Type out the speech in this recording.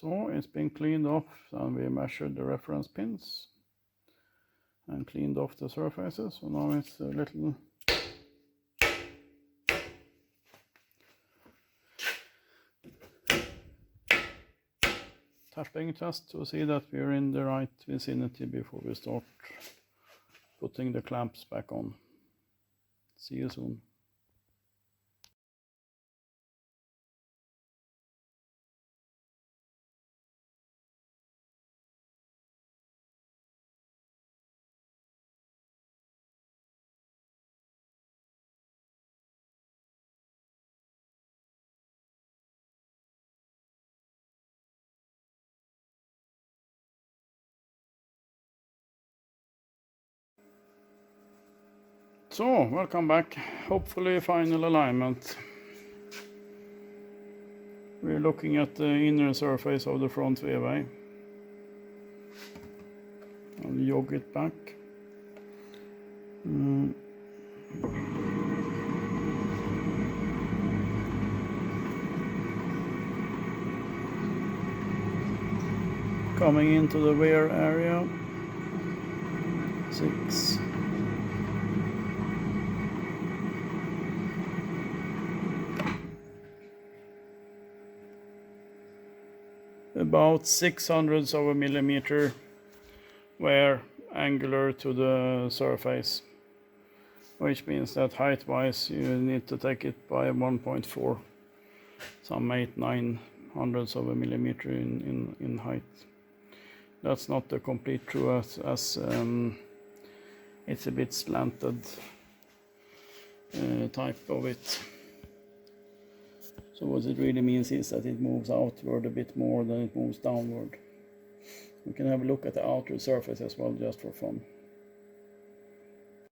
So it's been cleaned off, and we measured the reference pins and cleaned off the surfaces. So now it's a little tapping test to see that we're in the right vicinity before we start putting the clamps back on. See you soon. So, welcome back. Hopefully final alignment. We're looking at the inner surface of the front wheel. I'll jog it back. Coming into the rear area. 6. About 600ths of a millimeter wear angular to the surface, which means that height-wise you need to take it by 1.4, some 800-900ths of a millimeter in height. That's not the complete truth, as it's a bit slanted type of it. So what it really means is that it moves outward a bit more than it moves downward. We can have a look at the outer surface as well, just for fun.